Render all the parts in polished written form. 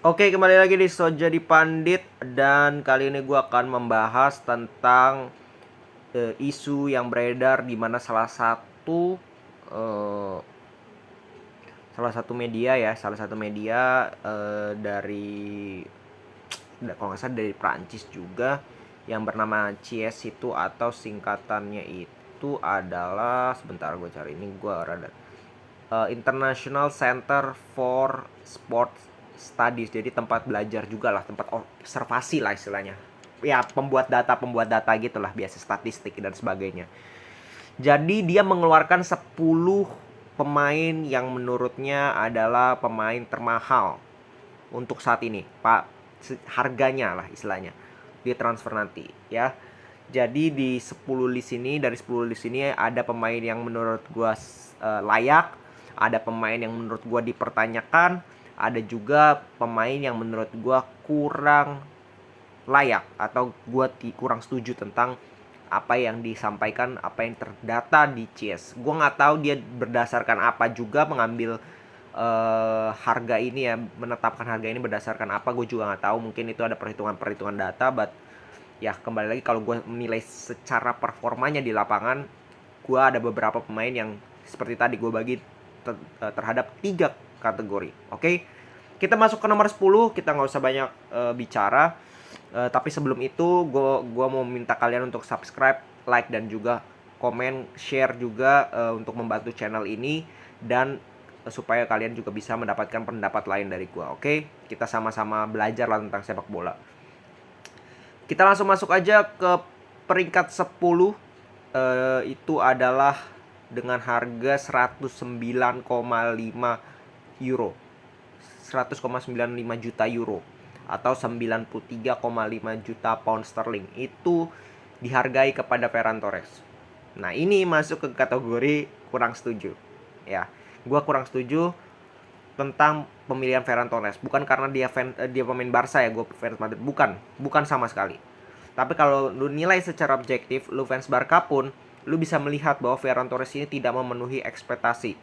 Oke, kembali lagi di So Jadi Pandit. Dan kali ini gue akan membahas tentang isu yang beredar di mana eh, salah satu media dari kalau nggak salah dari Prancis juga, yang bernama CIES itu, atau singkatannya itu adalah, sebentar gue cari, ini gue rada International Center for Sport Studies. Jadi tempat belajar juga lah, tempat observasi lah istilahnya. Ya, pembuat data gitulah, biasa statistik dan sebagainya. Jadi dia mengeluarkan 10 pemain yang menurutnya adalah pemain termahal untuk saat ini, Pak. Harganya lah istilahnya di transfer nanti, ya. Jadi di 10 list ini, dari 10 list ini ada pemain yang menurut gua layak, ada pemain yang menurut gua dipertanyakan, ada juga pemain yang menurut gua kurang layak atau gua kurang setuju tentang apa yang disampaikan, apa yang terdata di CS. Gua nggak tahu dia berdasarkan apa juga mengambil harga ini ya, menetapkan harga ini berdasarkan apa, gue juga nggak tahu. Mungkin itu ada perhitungan data, but ya kembali lagi, kalau gue menilai secara performanya di lapangan, gue ada beberapa pemain yang seperti tadi gue bagi terhadap 3 kategori. Oke, kita masuk ke nomor 10. Kita nggak usah banyak bicara, tapi sebelum itu gue mau minta kalian untuk subscribe, like, dan juga komen, share juga, untuk membantu channel ini, dan supaya kalian juga bisa mendapatkan pendapat lain dari gue. Oke, kita sama-sama belajar lah tentang sepak bola. Kita langsung masuk aja ke peringkat 10. Itu adalah dengan harga 109,5 euro. 100,95 juta euro atau 93,5 juta pound sterling. Itu dihargai kepada Ferran Torres. Nah, ini masuk ke kategori kurang setuju. Ya, gue kurang setuju tentang pemilihan Ferran Torres. Bukan karena dia pemain Barca ya, gue fans Madrid. Bukan sama sekali. Tapi kalau lu nilai secara objektif, lu fans Barca pun, lu bisa melihat bahwa Ferran Torres ini tidak memenuhi ekspektasi.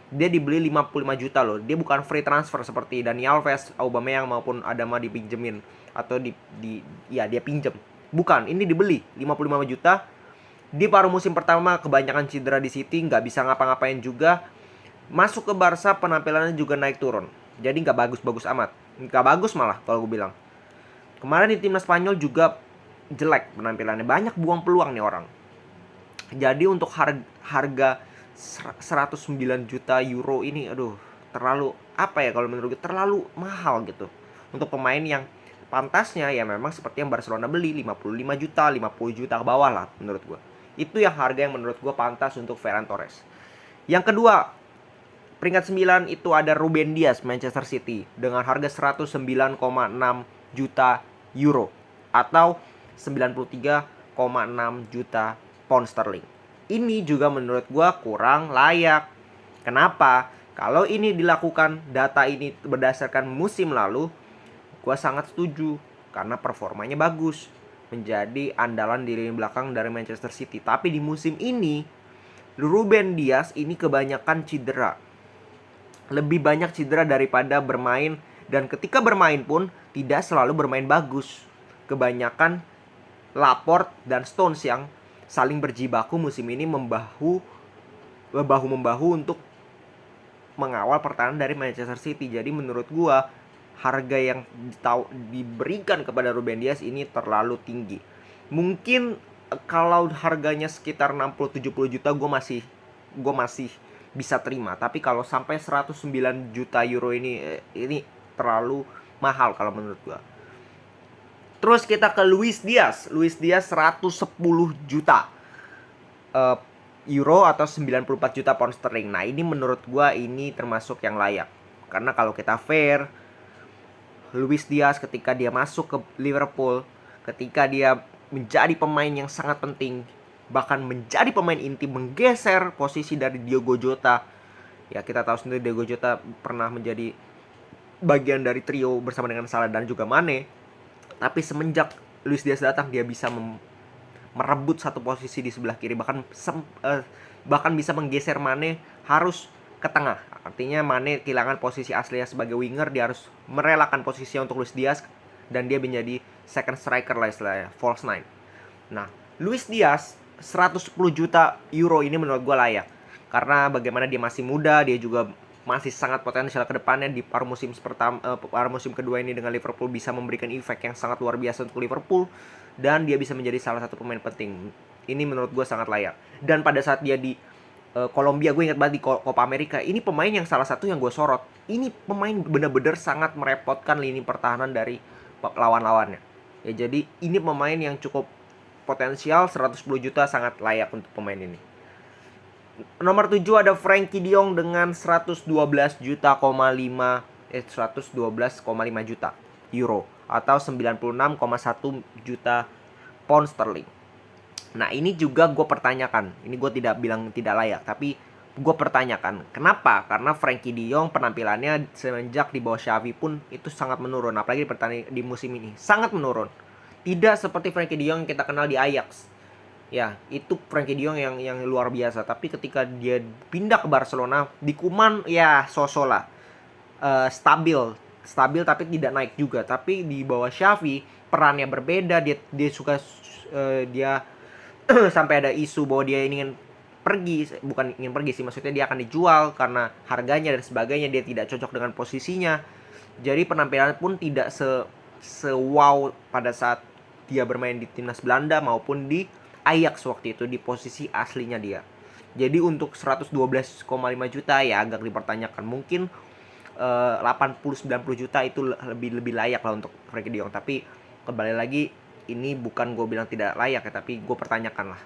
Dia dibeli 55 juta loh. Dia bukan free transfer seperti Dani Alves, Aubameyang maupun Adama dipinjemin atau dia pinjem. Bukan, ini dibeli 55 juta. Di paruh musim pertama kebanyakan cedera di City, nggak bisa ngapa-ngapain juga. Masuk ke Barca penampilannya juga naik turun. Jadi nggak bagus-bagus amat. Nggak bagus malah kalau gue bilang. Kemarin di timnas Spanyol juga jelek penampilannya. Banyak buang peluang nih orang. Jadi untuk harga 109 juta euro ini, aduh, terlalu apa ya, kalau menurut gue terlalu mahal gitu. Untuk pemain yang pantasnya ya memang seperti yang Barcelona beli, 55 juta, 50 juta ke bawah lah menurut gue. Itu yang harga yang menurut gue pantas untuk Ferran Torres. Yang kedua, peringkat 9 itu ada Ruben Dias, Manchester City, dengan harga 109,6 juta euro atau 93,6 juta pound sterling. Ini juga menurut gue kurang layak. Kenapa? Kalau ini dilakukan, data ini berdasarkan musim lalu, gue sangat setuju karena performanya bagus, menjadi andalan di lini belakang dari Manchester City. Tapi di musim ini, Ruben Dias ini kebanyakan cedera. Lebih banyak cedera daripada bermain, dan ketika bermain pun tidak selalu bermain bagus. Kebanyakan Laporte dan Stones yang saling berjibaku musim ini bahu-membahu untuk mengawal pertahanan dari Manchester City. Jadi menurut gua harga yang diberikan kepada Ruben Dias ini terlalu tinggi. Mungkin kalau harganya sekitar 60-70 juta gua masih bisa terima. Tapi kalau sampai 109 juta euro ini terlalu mahal kalau menurut gua. Terus kita ke Luis Diaz. Luis Diaz 110 juta euro atau 94 juta pound sterling. Nah, ini menurut gua ini termasuk yang layak. Karena kalau kita fair, Luis Diaz ketika dia masuk ke Liverpool, ketika dia menjadi pemain yang sangat penting, bahkan menjadi pemain inti, menggeser posisi dari Diogo Jota. Ya, kita tahu sendiri Diogo Jota pernah menjadi bagian dari trio bersama dengan Salah dan juga Mane. Tapi semenjak Luis Diaz datang, dia bisa merebut satu posisi di sebelah kiri, bahkan bisa menggeser Mane harus ke tengah Artinya Mane kehilangan posisi aslinya sebagai winger, dia harus merelakan posisinya untuk Luis Diaz dan dia menjadi second striker lah istilahnya, false nine. Nah, Luis Diaz 110 juta euro ini menurut gue layak. Karena bagaimana dia masih muda, dia juga masih sangat potensial ke depannya di paruh musim kedua ini dengan Liverpool bisa memberikan efek yang sangat luar biasa untuk Liverpool dan dia bisa menjadi salah satu pemain penting. Ini menurut gue sangat layak. Dan pada saat dia di Kolombia, gue ingat banget di Copa America, ini pemain yang salah satu yang gue sorot. Ini pemain benar-benar sangat merepotkan lini pertahanan dari lawan-lawannya. Ya, jadi ini pemain yang cukup potensial, 110 juta sangat layak untuk pemain ini. Nomor 7 ada Frankie de Jong dengan 112,5 juta euro atau 96,1 juta pound sterling. Nah, ini juga gue pertanyakan. Ini gue tidak bilang tidak layak, tapi gue pertanyakan. Kenapa? Karena Frankie de Jong penampilannya semenjak di bawah Xavi pun itu sangat menurun. Apalagi di musim ini sangat menurun. Tidak seperti Frankie de Jong yang kita kenal di Ajax. Ya, itu Frankie de Jong yang luar biasa. Tapi ketika dia pindah ke Barcelona, di Koeman ya so-so lah. Stabil tapi tidak naik juga. Tapi di bawah Xavi perannya berbeda. Dia suka dia sampai ada isu bahwa dia ingin bukan ingin pergi sih, maksudnya dia akan dijual karena harganya dan sebagainya, dia tidak cocok dengan posisinya. Jadi penampilan pun tidak wow pada saat dia bermain di timnas Belanda maupun di Ajax waktu itu di posisi aslinya dia. Jadi untuk 112,5 juta ya agak dipertanyakan. Mungkin 80-90 juta itu lebih layak lah untuk Frankie de Jong. Tapi kembali lagi, ini bukan gue bilang tidak layak ya, tapi gue pertanyakan lah.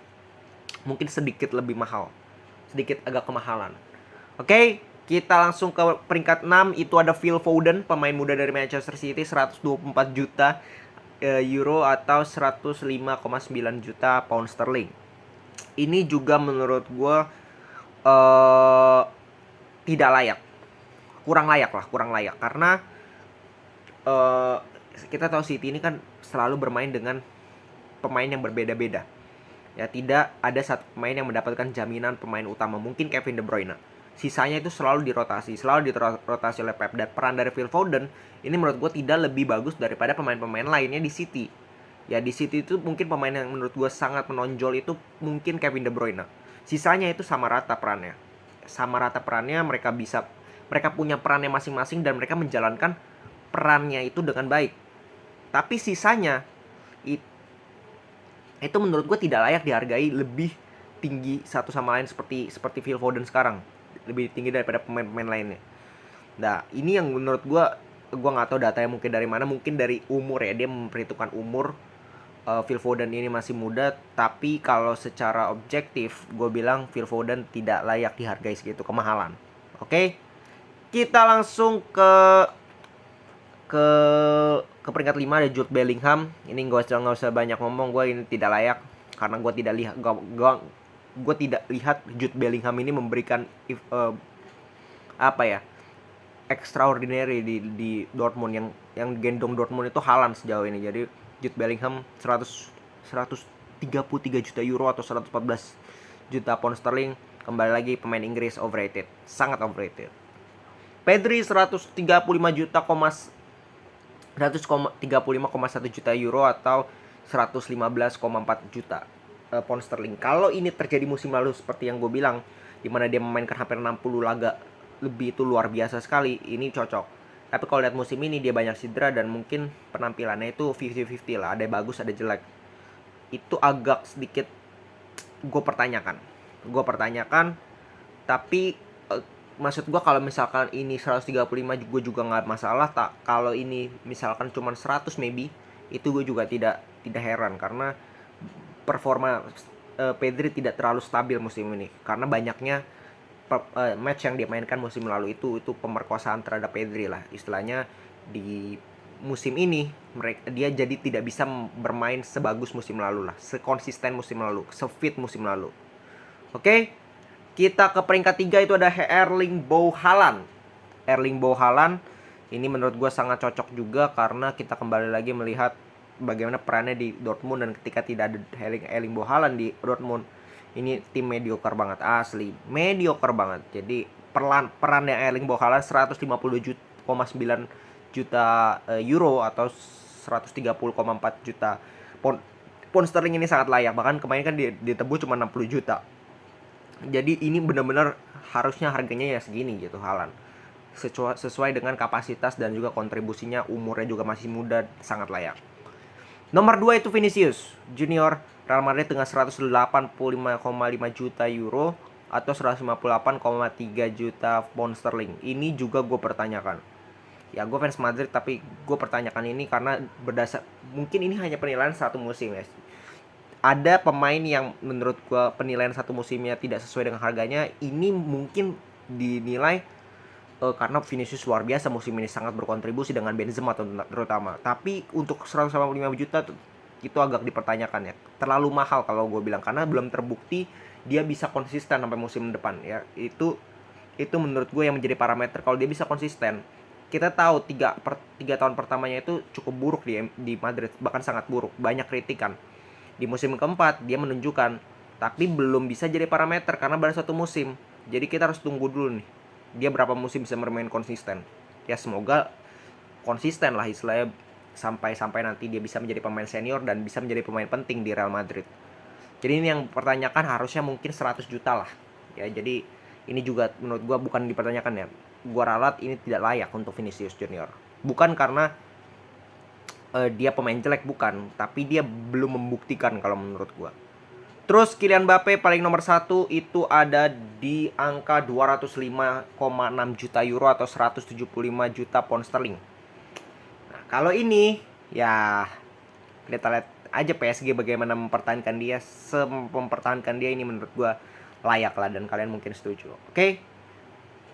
Mungkin sedikit lebih mahal, sedikit agak kemahalan. Oke, kita langsung ke peringkat 6. Itu ada Phil Foden, pemain muda dari Manchester City, 124 juta euro atau 105,9 juta pound sterling. Ini juga menurut gue tidak layak, kurang layak karena kita tahu City ini kan selalu bermain dengan pemain yang berbeda-beda. Ya, tidak ada satu pemain yang mendapatkan jaminan pemain utama. Mungkin Kevin De Bruyne. Sisanya itu selalu dirotasi oleh Pep. Dan peran dari Phil Foden ini menurut gue tidak lebih bagus daripada pemain-pemain lainnya di City. Ya, di City itu mungkin pemain yang menurut gue sangat menonjol itu mungkin Kevin De Bruyne. Sisanya itu sama rata perannya. Mereka punya perannya masing-masing dan mereka menjalankan perannya itu dengan baik. Tapi sisanya itu menurut gue tidak layak dihargai lebih tinggi satu sama lain seperti Phil Foden sekarang, lebih tinggi daripada pemain-pemain lainnya. Nah, ini yang menurut gue nggak tahu datanya mungkin dari mana, mungkin dari umur ya, dia memperhitungkan umur. Phil Foden ini masih muda, tapi kalau secara objektif gue bilang Phil Foden tidak layak dihargai segitu kemahalan. Oke, kita langsung ke peringkat 5 ada Jude Bellingham. Ini nggak usah banyak ngomong, gue ini tidak layak karena gue tidak lihat Jude Bellingham ini memberikan extraordinary di Dortmund. Yang gendong Dortmund itu Haaland sejauh ini. Jadi Jude Bellingham 133 juta euro atau 114 juta pound sterling. Kembali lagi pemain Inggris overrated, sangat overrated. Pedri 135,1 juta euro atau 115,4 juta pound sterling. Kalau ini terjadi musim lalu seperti yang gue bilang, di mana dia memainkan hampir 60 laga lebih, itu luar biasa sekali, ini cocok. Tapi kalau lihat musim ini dia banyak cedera dan mungkin penampilannya itu 50-50 lah, ada yang bagus ada jelek. Itu agak sedikit gue pertanyakan. Tapi maksud gue kalau misalkan ini 135 gue juga nggak masalah. Kalau ini misalkan cuma 100 maybe, itu gue juga tidak heran karena performa Pedri tidak terlalu stabil musim ini karena banyaknya match yang dia mainkan musim lalu itu pemerkosaan terhadap Pedri lah istilahnya. Di musim ini dia jadi tidak bisa bermain sebagus musim lalu lah, sekonsisten musim lalu, sefit musim lalu. Oke, kita ke peringkat 3 itu ada Erling Braut Haaland. Ini menurut gue sangat cocok juga karena kita kembali lagi melihat bagaimana perannya di Dortmund, dan ketika tidak ada Erling Braut Haaland di Dortmund, ini tim mediocre banget, asli mediocre banget. Jadi perannya Erling Braut Haaland 150,9 juta euro atau 130,4 juta pound, pound sterling ini sangat layak. Bahkan kemarin kan ditebus cuma 60 juta. Jadi ini benar-benar harusnya harganya ya segini gitu Haaland. Sesuai dengan kapasitas dan juga kontribusinya, umurnya juga masih muda, sangat layak. Nomor 2 itu Vinicius Junior Real Madrid dengan 185,5 juta euro atau 158,3 juta pound sterling. Ini juga gue pertanyakan. Ya gue fans Madrid tapi gue pertanyakan ini karena mungkin ini hanya penilaian satu musim ya. Ada pemain yang menurut gue penilaian satu musimnya tidak sesuai dengan harganya. Ini mungkin dinilai karena Vinicius luar biasa musim ini, sangat berkontribusi dengan Benzema terutama. Tapi untuk 185 juta itu agak dipertanyakan ya. Terlalu mahal kalau gue bilang, karena belum terbukti dia bisa konsisten sampai musim depan ya. Itu menurut gue yang menjadi parameter kalau dia bisa konsisten. Kita tahu 3 tahun pertamanya itu cukup buruk di Madrid, bahkan sangat buruk, banyak kritikan. Di musim keempat dia menunjukkan, tapi belum bisa jadi parameter karena baru satu musim. Jadi kita harus tunggu dulu nih, dia berapa musim bisa bermain konsisten. Ya semoga konsisten lah istilahnya, sampai nanti dia bisa menjadi pemain senior dan bisa menjadi pemain penting di Real Madrid. Jadi ini yang pertanyakan harusnya mungkin 100 juta lah. Ya jadi ini juga menurut gua bukan dipertanyakan ya. Gua ralat ini tidak layak untuk Vinicius Junior. Bukan karena dia pemain jelek, bukan, tapi dia belum membuktikan kalau menurut gua. Terus Kylian Mbappe paling nomor 1 itu ada di angka 205,6 juta euro atau 175 juta pound sterling. Nah, kalau ini ya kita lihat aja PSG bagaimana mempertahankan dia. Mempertahankan dia ini menurut gua layak lah dan kalian mungkin setuju. Oke.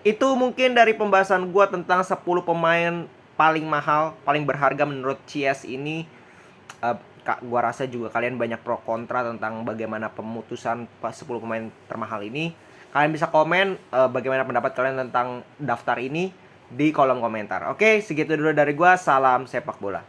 Itu mungkin dari pembahasan gua tentang 10 pemain paling mahal, paling berharga menurut CS ini. Gua rasa juga kalian banyak pro kontra tentang bagaimana pemutusan 10 pemain termahal ini. Kalian bisa komen bagaimana pendapat kalian tentang daftar ini di kolom komentar. Oke, segitu dulu dari gua. Salam sepak bola.